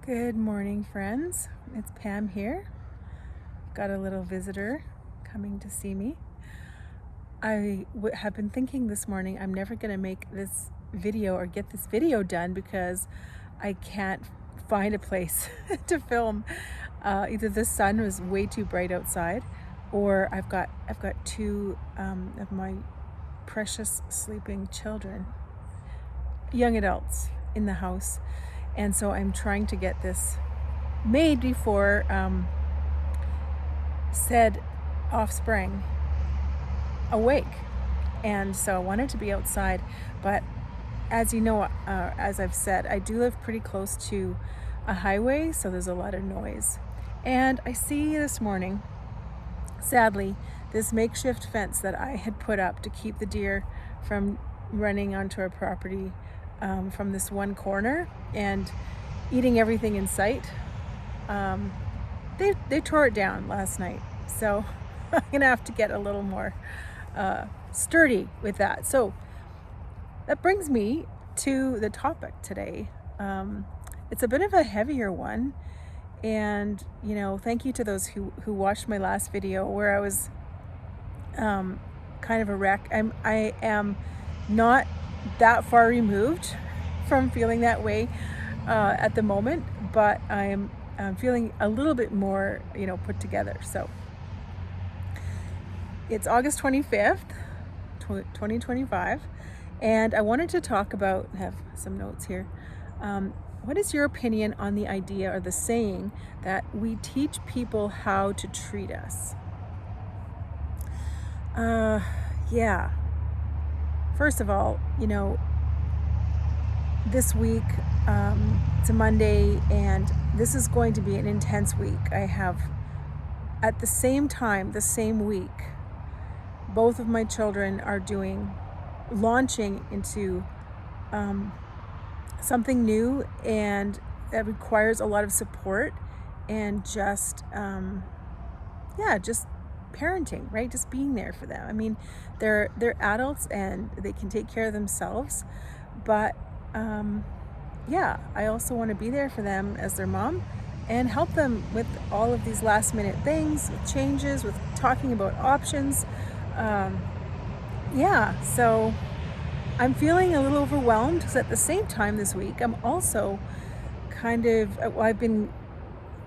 Good morning, friends. It's Pam here. Got a little visitor coming to see me. I have been thinking this morning I'm never going to make this video or get this video done because I can't find a place to film. Either the sun was way too bright outside, or I've got two of my precious sleeping children, young adults, in the house. And so I'm trying to get this made before said offspring awake. And so I wanted to be outside, but as you know, as I've said, I do live pretty close to a highway, so there's a lot of noise. And I see this morning, sadly, this makeshift fence that I had put up to keep the deer from running onto our property from this one corner and eating everything in sight. They tore it down last night, so I'm gonna have to get a little more sturdy with that. So that brings me to the topic today. It's a bit of a heavier one, and thank you to those who watched my last video where I was kind of a wreck. I am not that far removed from feeling that way at the moment, but I'm feeling a little bit more put together. So it's August 25th 2025, and I wanted to talk about, have some notes here. What is your opinion on the idea or the saying that we teach people how to treat us? Yeah. First of all, this week, it's a Monday, and this is going to be an intense week. I have, at the same time, the same week, both of my children are launching into something new, and that requires a lot of support and just parenting, right? Just being there for them. I mean, they're adults and they can take care of themselves, but I also want to be there for them as their mom and help them with all of these last minute things, with changes, with talking about options. So I'm feeling a little overwhelmed because at the same time this week, I'm also I've been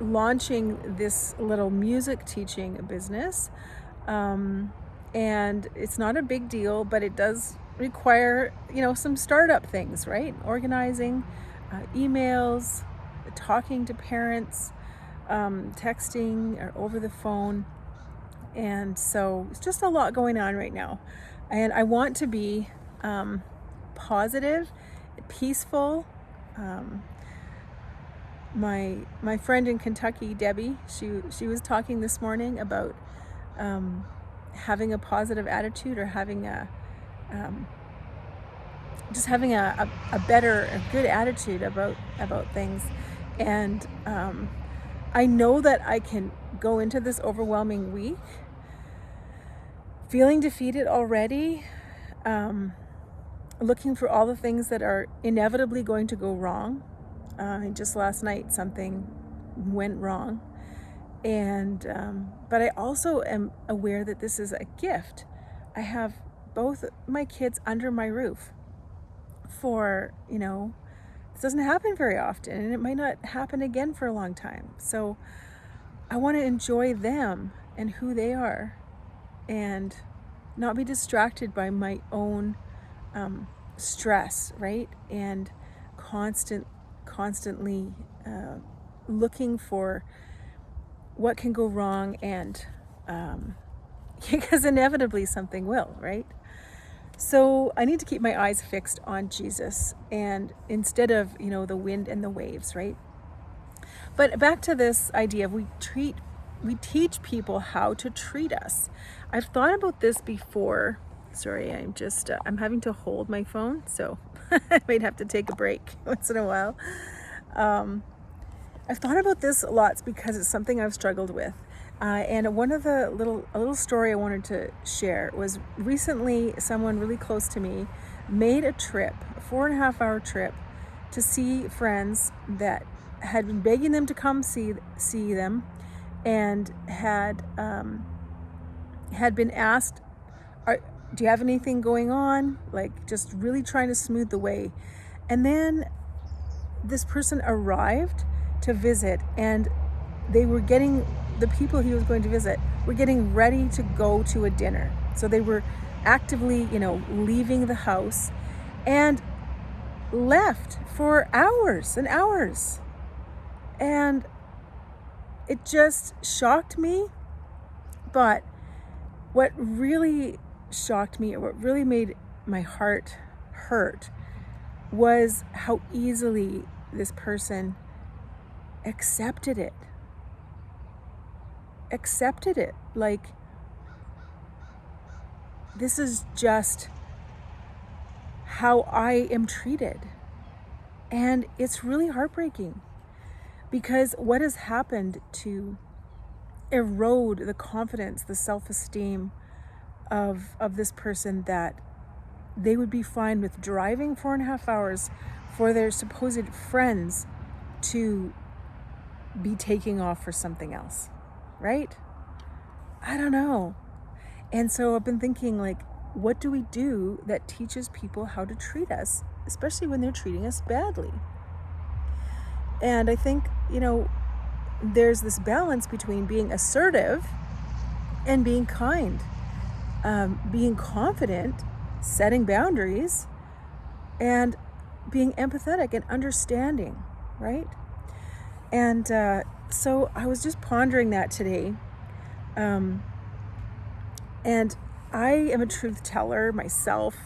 launching this little music teaching business, and it's not a big deal, but it does require some startup things, right? Organizing emails, talking to parents, texting or over the phone. And so it's just a lot going on right now, and I want to be positive, peaceful. My friend in Kentucky, Debbie, she was talking this morning about having a positive attitude, or having a good attitude about things. And I know that I can go into this overwhelming week feeling defeated already, looking for all the things that are inevitably going to go wrong. Just last night something went wrong, and but I also am aware that this is a gift. I have both my kids under my roof for, this doesn't happen very often, and it might not happen again for a long time. So I want to enjoy them and who they are, and not be distracted by my own stress, right? And constantly looking for what can go wrong, and because inevitably something will, right? So I need to keep my eyes fixed on Jesus, and instead of the wind and the waves, right? But back to this idea of we teach people how to treat us. I've thought about this before. Sorry, I'm having to hold my phone, so I might have to take a break once in a while. I've thought about this a lot because it's something I've struggled with. And one of a little story I wanted to share was, recently someone really close to me made a 4.5 hour trip to see friends that had been begging them to come see them, and had been asked, do you have anything going on? Like, just really trying to smooth the way. And then this person arrived to visit, and the people he was going to visit were getting ready to go to a dinner. So they were actively, leaving the house, and left for hours and hours. And it just shocked me. But what really shocked me, or what really made my heart hurt, was how easily this person accepted it. Like, this is just how I am treated. And it's really heartbreaking, because what has happened to erode the confidence, the self-esteem of this person, that they would be fine with driving 4.5 hours for their supposed friends to be taking off for something else, right? I don't know. And so I've been thinking, like, what do we do that teaches people how to treat us, especially when they're treating us badly? And I think, there's this balance between being assertive and being kind, being confident, setting boundaries, and being empathetic and understanding, right? And so I was just pondering that today. And I am a truth teller myself.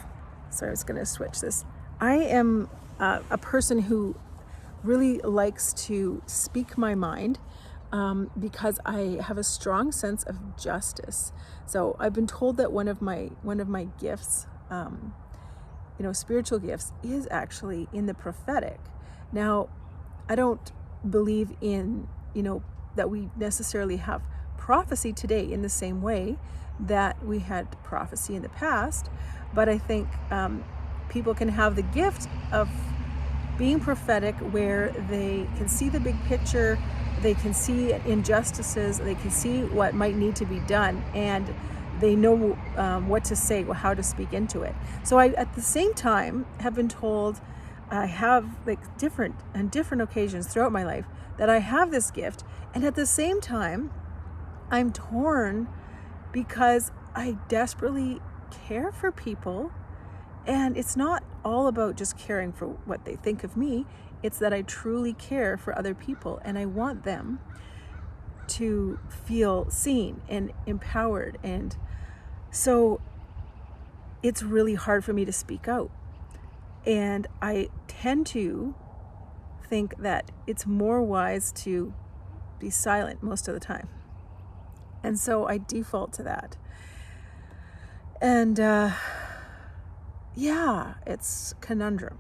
Sorry, I was going to switch this. I am a person who really likes to speak my mind, because I have a strong sense of justice. So I've been told that one of my gifts, spiritual gifts, is actually in the prophetic. Now, I don't believe in, that we necessarily have prophecy today in the same way that we had prophecy in the past, but I think people can have the gift of being prophetic, where they can see the big picture, they can see injustices, they can see what might need to be done, and they know what to say, how to speak into it. So I, at the same time, have been told, I have, like, on different occasions throughout my life, that I have this gift, and at the same time, I'm torn, because I desperately care for people. And it's not all about just caring for what they think of me. It's that I truly care for other people, and I want them to feel seen and empowered. And so it's really hard for me to speak out. And I tend to think that it's more wise to be silent most of the time. And so I default to that. And it's conundrum.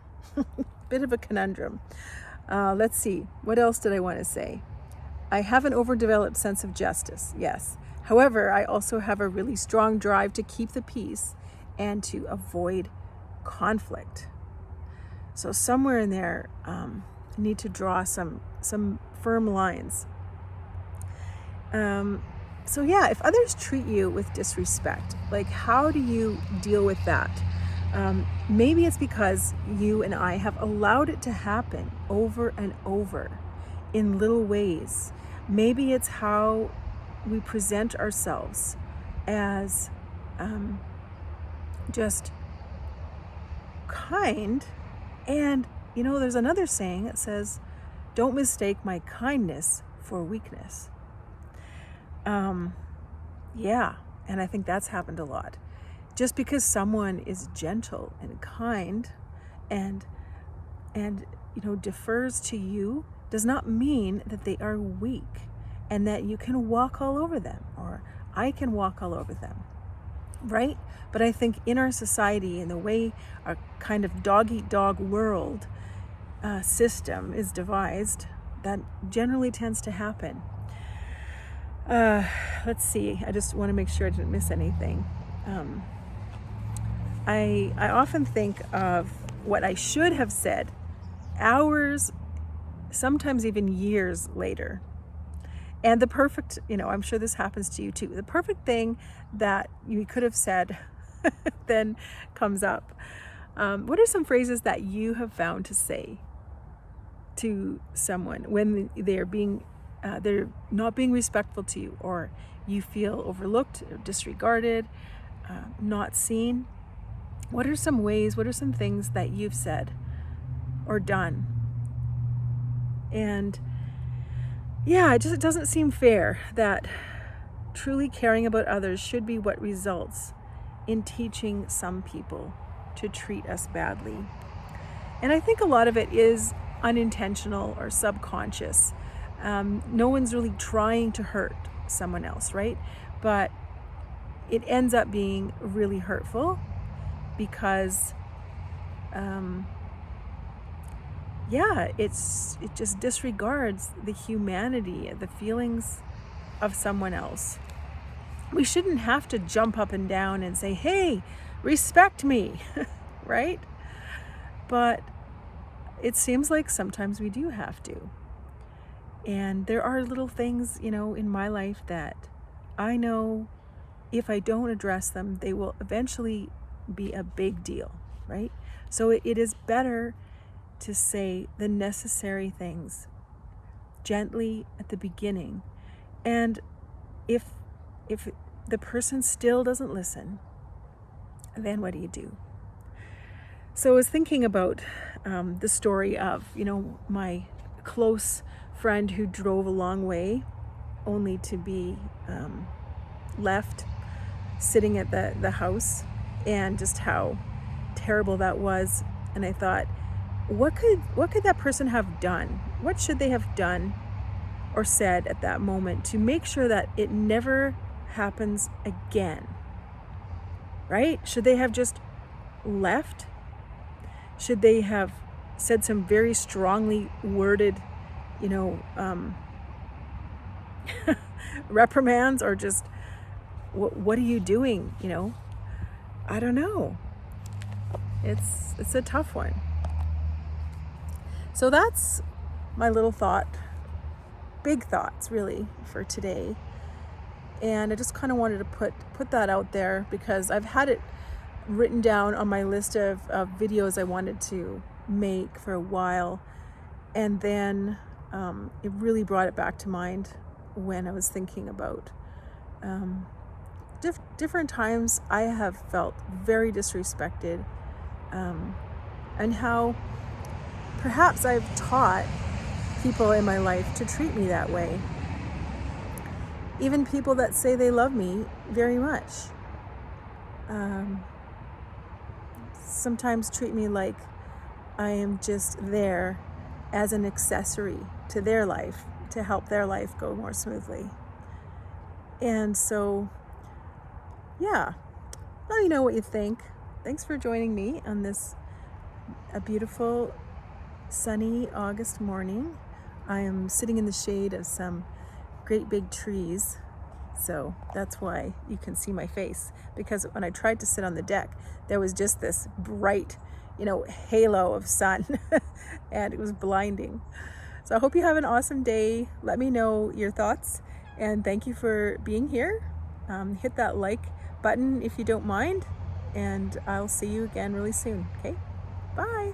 Bit of a conundrum. Let's see. What else did I want to say? I have an overdeveloped sense of justice, yes. However, I also have a really strong drive to keep the peace and to avoid conflict. So somewhere in there, I need to draw some firm lines. If others treat you with disrespect, like, how do you deal with that? Maybe it's because you and I have allowed it to happen over and over in little ways. Maybe it's how we present ourselves as just kind. And, there's another saying that says, don't mistake my kindness for weakness. And I think that's happened a lot. Just because someone is gentle and kind and defers to you does not mean that they are weak and that you can walk all over them, or I can walk all over them, right? But I think in our society, in the way our kind of dog-eat-dog world system is devised, that generally tends to happen. Let's see. I just want to make sure I didn't miss anything. I often think of what I should have said hours, sometimes even years later. And the perfect, I'm sure this happens to you too, the perfect thing that you could have said then comes up. What are some phrases that you have found to say to someone when they're not being respectful to you, or you feel overlooked or disregarded, not seen? What are some ways, what are some things that you've said or done? And yeah, it doesn't seem fair that truly caring about others should be what results in teaching some people to treat us badly. And I think a lot of it is unintentional or subconscious. No one's really trying to hurt someone else, right? But it ends up being really hurtful because it just disregards the humanity, the feelings of someone else. We shouldn't have to jump up and down and say, hey, respect me, right? But it seems like sometimes we do have to. And there are little things, in my life that I know if I don't address them, they will eventually be a big deal, right? So it is better to say the necessary things gently at the beginning. And if the person still doesn't listen, then what do you do? So I was thinking about the story of, my close friend who drove a long way only to be left sitting at the house, and just how terrible that was. And I thought, what could that person have done? What should they have done or said at that moment to make sure that it never happens again? Right? Should they have just left? Should they have said some very strongly worded, reprimands, or just, what are you doing? I don't know. It's a tough one. So that's my little thought, big thoughts really for today. And I just kind of wanted to put that out there because I've had it written down on my list of videos I wanted to make for a while. And then it really brought it back to mind when I was thinking about different times I have felt very disrespected, and how perhaps I've taught people in my life to treat me that way. Even people that say they love me very much sometimes treat me like I am just there as an accessory to their life, to help their life go more smoothly. And so, yeah, let me know what you think. Thanks for joining me on a beautiful sunny August morning. I am sitting in the shade of some great big trees, so that's why you can see my face, because when I tried to sit on the deck, there was just this bright, halo of sun and it was blinding. So I hope you have an awesome day. Let me know your thoughts, and thank you for being here. Hit that like button if you don't mind, and I'll see you again really soon. Okay, bye.